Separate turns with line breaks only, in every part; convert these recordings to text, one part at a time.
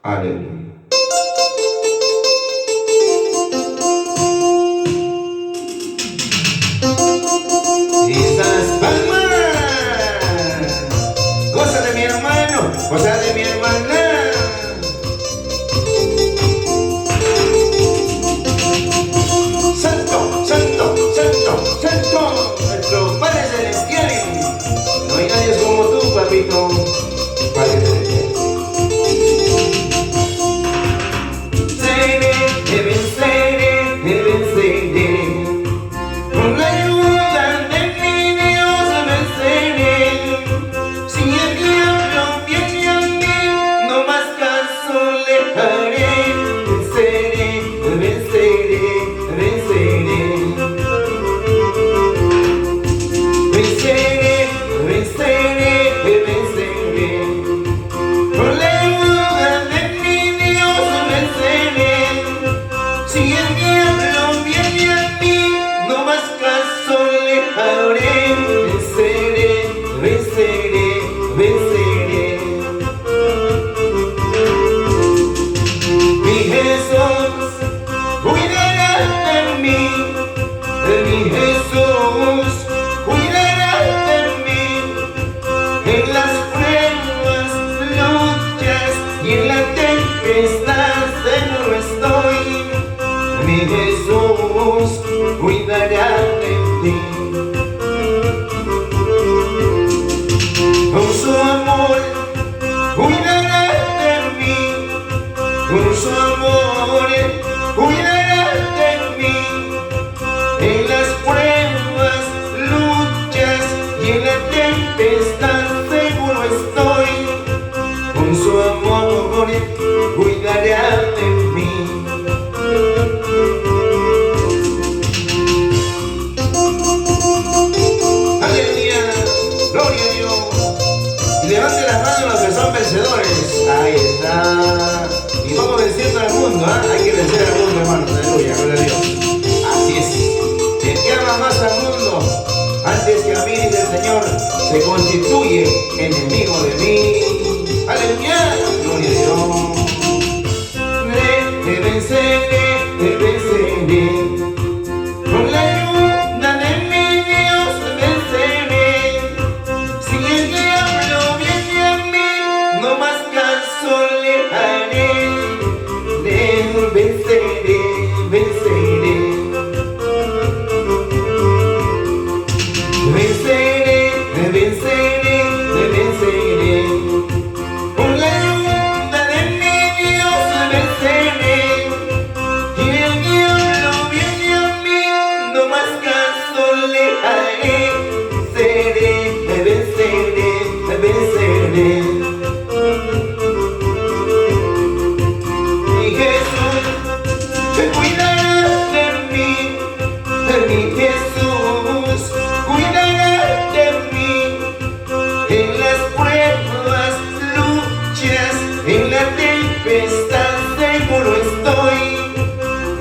Aleluya. Esas palmas, cosa de mi hermano, cosa de mi hermana. Santo, santo, santo, santo, nuestro Padre Celestial. No hay nadie como tú, papito, Padre Celestial. Con la ayuda de mi Dios venceré. Si el diablo viene a mí, no más caso le haré. Venceré, venceré, venceré. Venceré, venceré, venceré. Con la ayuda de mi Dios venceré. Si el diablo viene a mí, no más caso le haré. Venceré, venceré, venceré. Mi Jesús cuidará de mí. Mi Jesús cuidará de mí. En las pruebas, luchas y en la tempestad seguro estoy. Mi Jesús cuidará de ti. Con su amor cuidará de mí. Con su amor cuidará de mí. En las pruebas, luchas y en la tempestad seguro estoy. Con su amor cuidará de mí. Gloria a Dios. Y levante las manos los que son vencedores. Ahí está. Y vamos venciendo al mundo, ¿eh? Hay que vencer al mundo, hermanos. Aleluya, gloria a Dios. Así es. El que ama más al mundo antes que a mí, dice el Señor, se constituye enemigo de mí. Aleluya, gloria a Dios. Te venceré, te venceré. Con la ayuda de mi Dios venceré. Si el diablo viene a mí, no más caso le haré. Le venceré, venceré. Venceré, venceré, venceré. Con la ayuda de mi Dios venceré. Si el diablo viene a mí, no más caso le haré. Venceré, venceré, venceré. Mi Jesús cuidará de mí. Mi Jesús cuidará de mí. En las pruebas, luchas, en la tempestad seguro estoy.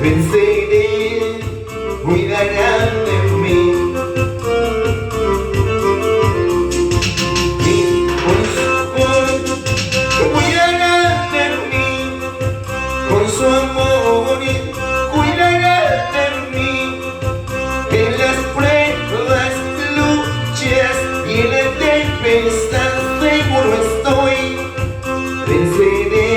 Venceré, cuidará de mí. Y con su amor cuidará de mí. Con su amor cuidará de mí. En las pruebas, luchas y en la tempestad seguro estoy. Venceré,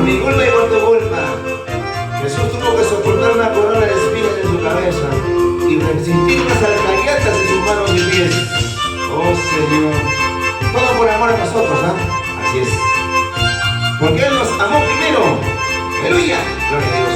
mi culpa y por tu culpa, Jesús tuvo que soportar una corona de espinas en su cabeza y resistir unas alcayatas en sus manos y pies. Oh Señor, todo por amor a nosotros, Así es. Porque Él nos amó primero. Aleluya. Gloria a Dios.